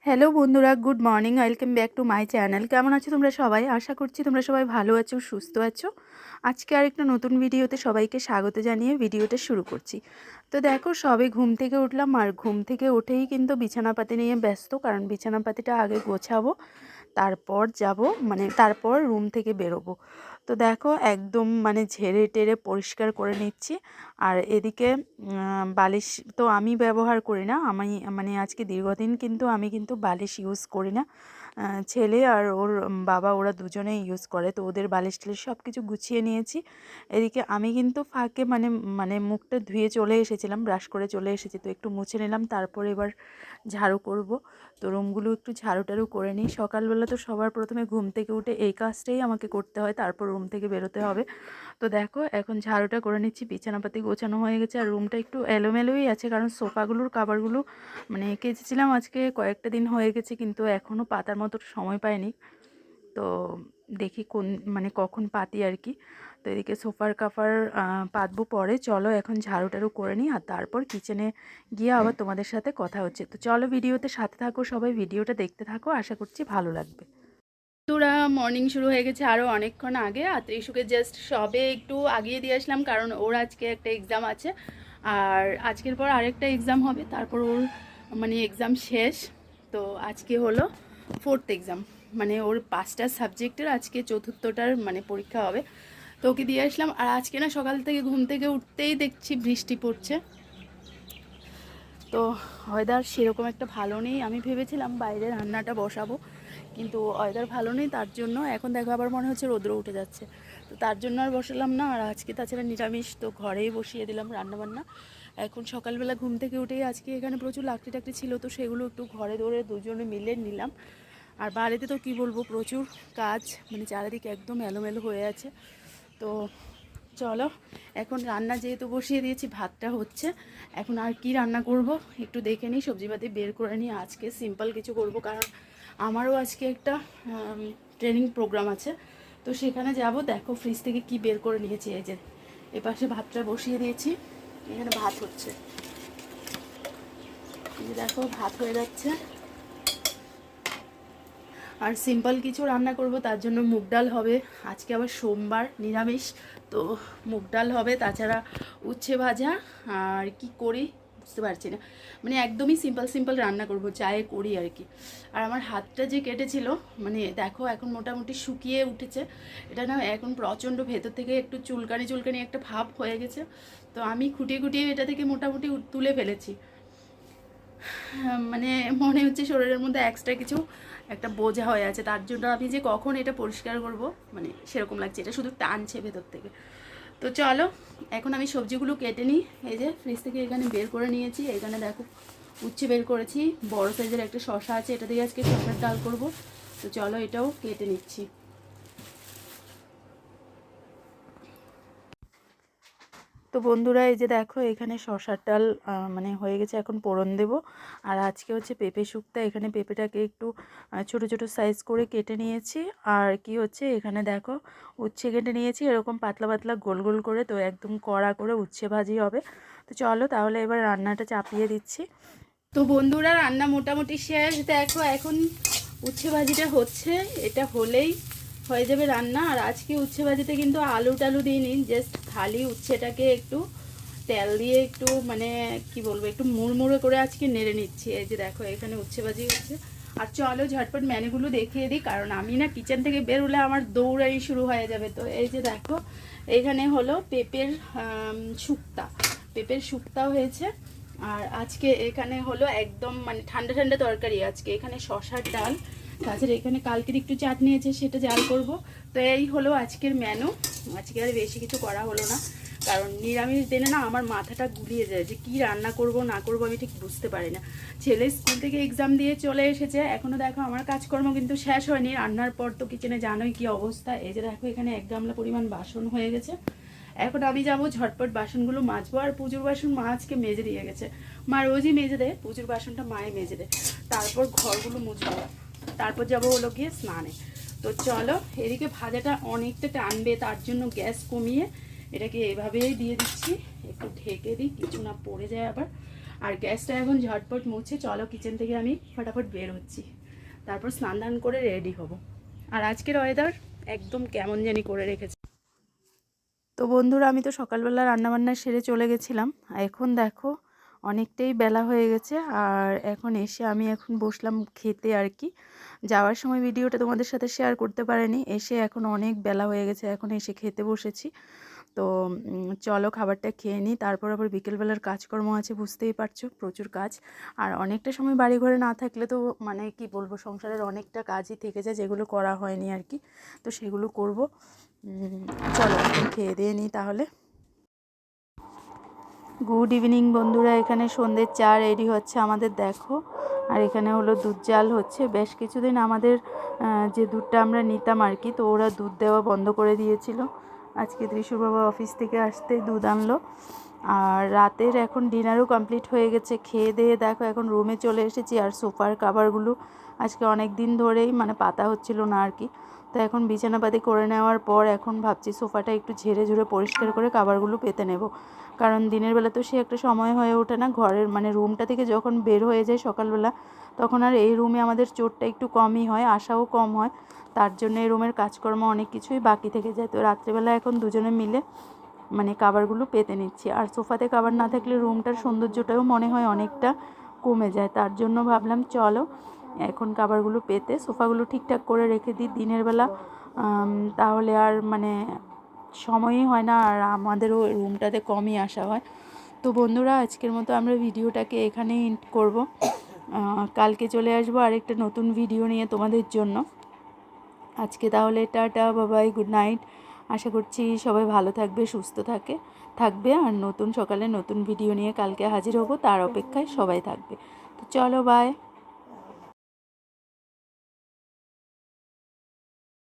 Hello বন্ধুরা, good morning. Welcome back to my channel. কেমন আছো তোমরা সবাই? আশা করছি তোমরা সবাই ভালো আছো, সুস্থ আছো। আজকে আরেকটা নতুন ভিডিওতে সবাইকে স্বাগত জানিয়ে ভিডিওটা শুরু করছি। তো দেখো, সবে ঘুম থেকে উঠলাম আর ঘুম থেকে উঠেই কিন্তু বিছানাপাতি নিয়ে ব্যস্ত, কারণ বিছানাপাতিটা আগে গোছাবো, তারপর যাব, তারপর রুম থেকে বেরোবো। তো দেখো, একদম ঝেড়ে টেরে পরিষ্কার করে নিচ্ছি। আর এদিকে বালিশ তো আমি ব্যবহার করি না। আমি আজকে দীর্ঘদিন কিন্তু আমি বালিশ ইউজ করি না। ছেলে আর ওর বাবা ওরা দুজনেই ইউজ করে, তো ওদের বালিশ টালিশ সব কিছু গুছিয়ে নিয়েছি। এদিকে আমি কিন্তু ফাঁকে মুখটা ধুয়ে চলে এসেছিলাম, ব্রাশ করে চলে এসেছি, তো একটু মুছে নিলাম, তারপর এবার ঝাড়ু করব। তো রুমগুলো একটু ঝাড়ু টাড়ু করে নিই। সকালবেলা তো সবার প্রথমে ঘুম থেকে উঠে এই কাজটাই আমাকে করতে হয়, তারপর রুম থেকে বেরোতে হবে। তো দেখো, এখন ঝাড়ুটা করে নিচ্ছি, বিছানাপাতি গোছানো হয়ে গেছে। আর রুমটা একটু এলোমেলোই আছে, কারণ সোফাগুলোর কাভারগুলো কেচেছিলাম আজকে, কয়েকটা দিন হয়ে গেছে, কিন্তু এখনও পাতার মতো সময় পাইনি। তো দেখি কখন পাতি আর কি। তো এদিকে সোফার কাভার পাতবো পরে। চলো এখন ঝাড়ু টাড়ু করে নিই, আর তারপর কিচেনে গিয়ে আবার তোমাদের সাথে কথা হচ্ছে। তো চলো, ভিডিওতে সাথে থাকো সবাই, ভিডিওটা দেখতে থাকো, আশা করছি ভালো লাগবে। তোরা মর্নিং শুরু হয়ে গেছে আরও অনেকক্ষণ আগে। আর ত্রিশুকে জাস্ট সবে একটু আগিয়ে দিয়ে আসলাম, কারণ ওর আজকে একটা এক্সাম আছে, আর আজকের পর আরেকটা এক্সাম হবে, তারপর ওর এক্সাম শেষ। তো আজকে হলো 4th এক্সাম, ওর 5টা সাবজেক্টের আজকে 4থটার পরীক্ষা হবে। তো ওকে দিয়ে আসলাম। আর আজকে না, সকাল থেকে ঘুম থেকে উঠতেই দেখছি বৃষ্টি পড়ছে। তো ওয়েদার সেরকম একটা ভালো নেই। আমি ভেবেছিলাম বাইরে রান্নাটা বসাবো, কিন্তু ওয়েদার ভালো নেই, তার জন্য এখন দেখো আবার মনে হচ্ছে রৌদ্র উঠে যাচ্ছে। তো তার জন্য আর বসালাম না। আর আজকে তাছাড়া নিরামিষ, তো ঘরেই বসিয়ে দিলাম রান্নাবান্না। এখন সকালবেলা ঘুম থেকে উঠেই আজকে এখানে প্রচুর লাকড়ি টাকড়ি ছিল, তো সেগুলো একটু ঘরে ধরে দুজনে মিলে নিলাম। আর বাড়িতে তো কি বলবো, প্রচুর কাজ, চারিদিকে একদম এলোমেলো হয়ে আছে। তো চলো, এখন রান্না যেহেতু বসিয়ে দিয়েছি, ভাতটা হচ্ছে, এখন আর কি রান্না করব একটু দেখে নিই, সবজিপাতি বের করে নিই। আজকে সিম্পল কিছু করব, কারণ আমারও আজকে একটা ট্রেনিং প্রোগ্রাম আছে, তো সেখানে যাব। দেখো ফ্রিজ থেকে কি বের করে নিয়েছি, এই যে এপাশে ভাতটা বসিয়ে দিয়েছি, এখানে ভাত হচ্ছে, এই যে দেখো ভাত হয়ে যাচ্ছে। আর সিম্পল কিছু রান্না করব, তার জন্য মুগ ডাল হবে। আজকে আবার সোমবার, নিরামিষ, তো মুগ ডাল হবে, তাছাড়া উচ্ছে ভাজা। আর কি করি বুঝতে পারছি না, একদমই সিম্পল রান্না করব, চায়ে করি আর কি। আর আমার হাতটা যে কেটেছিল, দেখো এখন মোটামুটি শুকিয়ে উঠেছে। এটা না এখন প্রচণ্ড ভেতর থেকে একটু চুলকানি একটা ভাব হয়ে গেছে। তো আমি খুঁটিয়ে খুঁটিয়ে এটা থেকে মোটামুটি তুলে ফেলেছি। মনে হচ্ছে শরীরের মধ্যে এক্সট্রা কিছু একটা বোঝা হয়ে আছে, তার জন্য আমি যে কখন এটা পরিষ্কার করব সেরকম লাগছে, এটা শুধু টানছে ভেতর থেকে। তো চলো, এখন আমি সবজিগুলো কেটে নিই। এই যে ফ্রিজ থেকে এখানে বের করে নিয়েছি, এখানে দেখো উচ্ছে বের করেছি, বড় সাইজের একটা শসা আছে, এটা দিয়ে আজকে শসার ডাল করব। তো চলো, এটাও কেটে নিচ্ছি। তো বন্ধুরা, এই যে দেখো এখানে শসার ডাল হয়ে গেছে, এখন পোড়ন দেব। আর আজকে হচ্ছে পেঁপে শুক্তা, এখানে পেঁপেটাকে একটু ছোট ছোট সাইজ করে কেটে নিয়েছি। আর কি হচ্ছে, এখানে দেখো উচ্ছে কেটে নিয়েছি এরকম পাতলা পাতলা গোল গোল করে, তো একদম কড়া করে উচ্ছে ভাজি হবে। তো চলো তাহলে এবার রান্নাটা চাপিয়ে দিচ্ছি। তো বন্ধুরা, রান্না মোটামুটি শেষ। দেখো এখন উচ্ছে ভাজিটা হচ্ছে, এটা হলেই হয়ে যাবে রান্না। আর আজকে উচ্ছে ভাজিতে কিন্তু আলু টালু দিইনি, জাস্ট খালি উচ্ছেটাকে একটু তেল দিয়ে একটু কি বলবো, একটু মুড়মুড়ে করে আজকে নেড়ে নিচ্ছি। এই যে দেখো এখানে উচ্ছে ভাজি হচ্ছে। আর চলো ঝটপট মেনুগুলো দেখিয়ে দিই, কারণ আমি না কিচেন থেকে বেরোলে আমার দৌড়াই শুরু হয়ে যাবে। তো এই যে দেখো এখানে হলো পেঁপের শুক্তা হয়েছে। আর আজকে এখানে হলো একদম ঠান্ডা ঠান্ডা তরকারি, আজকে এখানে শসার ডাল, তাছাড়া এখানে কালকের একটু চাটনি আছে, সেটা জাল করব। তো এই হলো আজকের মেনু। আজকে আর বেশি কিছু করা হলো না, কারণ নিরামিষ দিনে না আমার মাথাটা গুলিয়ে যায়, যে কি রান্না করব না করব আমি ঠিক বুঝতে পারি না। ছেলে স্কুল থেকে এক্সাম দিয়ে চলে এসেছে, এখনও দেখো আমার কাজকর্ম কিন্তু শেষ হয়নি। রান্নার পর তো কিচেনে জানোই কি অবস্থা। এই যে দেখো এখানে 1 গামলা পরিমাণ বাসন হয়ে গেছে। এখন আমি যাবো ঝটপট বাসনগুলো মাজবো। আর পুজোর বাসন মা আজকে মেজে দিয়ে গেছে, মা রোজই মেজে দেয়, পুজোর বাসনটা মায়ে মেজে দেয়। তারপর ঘরগুলো মুছবো, তারপর যাবো হলো গিয়ে স্নানে। তো চলো, এদিকে ভাজাটা অনেকটা টানবে, তার জন্য গ্যাস কমিয়ে এটাকে এভাবেই দিয়ে দিচ্ছি, একটু ঢেকে দিই, কিছু না পড়ে যায় আবার। আর গ্যাসটা এখন ঝটপট মুছে চলো কিচেন থেকে আমি ফটাফট বের হচ্ছি, তারপর স্নান দান করে রেডি হব। আর আজকের ওয়েদার একদম কেমন জানি করে রেখেছে। তো বন্ধুরা, আমি তো সকালবেলা রান্নাবান্না সেরে চলে গেছিলাম। এখন দেখো অনেকটাই বেলা হয়ে গেছে, আর এখন এসে আমি এখন বসলাম খেতে আর কি। যাওয়ার সময় ভিডিওটা তোমাদের সাথে শেয়ার করতে পারিনি, এসে এখন অনেক বেলা হয়ে গেছে, এখন এসে খেতে বসেছি। তো চলো খাবারটা খেয়ে নিই, তারপর আবার বিকেলবেলার কাজকর্ম আছে, বুঝতেই পারছো প্রচুর কাজ। আর অনেকটা সময় বাড়ি ঘরে না থাকলে তো মানে কি বলবো, সংসারের অনেকটা কাজই থেকে যায় যেগুলো করা হয়নি আর কি, তো সেগুলো করব। চলো এখন খেয়ে দিয়ে নিই তাহলে। গুড ইভিনিং বন্ধুরা, এখানে সন্ধ্যের চা রেডি হচ্ছে আমাদের দেখো। আর এখানে হলো দুধ জাল হচ্ছে। বেশ কিছুদিন আমাদের যে দুধটা আমরা নিতাম আর কি, তো ওরা দুধ দেওয়া বন্ধ করে দিয়েছিল। আজকে ত্রিশুর বাবা অফিস থেকে আসতে দুধ আনলো। আর রাতের এখন ডিনারও কমপ্লিট হয়ে গেছে, খেয়ে দিয়ে দেখো এখন রুমে চলে এসেছি। আর সোফার কাভারগুলো আজকে অনেক দিন ধরেই মানে পাতা হচ্ছিল না আর কি, তো এখন বিছানাপাতি করে নেওয়ার পর এখন ভাবছি সোফাটা একটু ঝেড়ে ঝুড়ে পরিষ্কার করে কাভারগুলো পেতে নেব। কারণ দিনের বেলা তো সে একটা সময় হয়ে ওঠে না, ঘরের মানে রুমটা থেকে যখন বের হয়ে যায় সকালবেলা, তখন আর এই রুমে আমাদের চোটটা একটু কমই হয়, আসাও কম হয়। তার জন্য এই রুমের কাজকর্ম অনেক কিছুই বাকি থেকে যায়। তো রাত্রিবেলা এখন দুজনে মিলে মানে কাভারগুলো পেতে নিচ্ছি। আর সোফাতে কাভার না থাকলে রুমটার সৌন্দর্যটাও মনে হয় অনেকটা কমে যায়, তার জন্য ভাবলাম চলো এখন কাভারগুলো পেতে সোফাগুলো ঠিকঠাক করে রেখে দিই দিনের বেলা, তাহলে আর মানে সময়ই হয় না, আর আমাদেরও রুমটাতে কমই আসা হয়। তো বন্ধুরা, আজকের মতো আমরা ভিডিওটাকে এখানেই এন্ড করব। কালকে চলে আসবো আরেকটা নতুন ভিডিও নিয়ে তোমাদের জন্য। আজকে তাহলে টাটা, বাবাই, গুড নাইট। আশা করছি সবাই ভালো থাকবে, সুস্থ থাকবে। আর নতুন সকালে নতুন ভিডিও নিয়ে কালকে হাজির হব, তার অপেক্ষায় সবাই থাকবে। তো চলো, বাই।